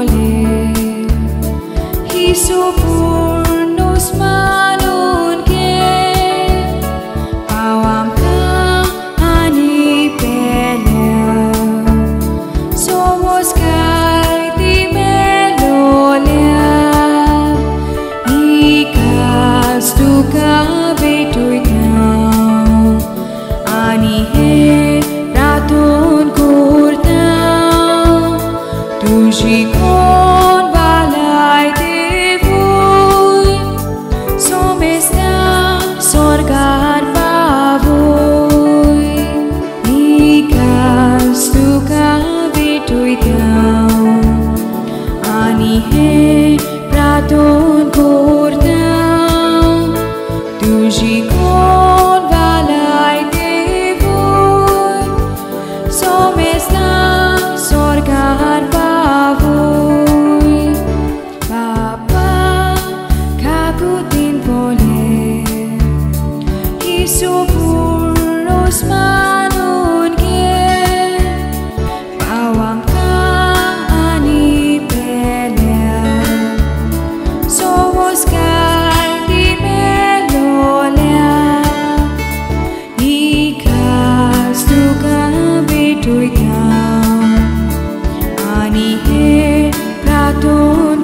boleh hisupurnus manun ke awam ka ani pelia somos kai di melolia ikas tuka betui kau ani he ratun kurta tuji kon balai devui somesta sorgar pavui ikas tuka betui kau ani he ratun kurta tuji kon balai devui somesta sorgar pavui Bapa kakutin boleh hisupurnus manun ke pawang ka ani pelia somos kai di melolia ikas tuka betui kau ani he ratun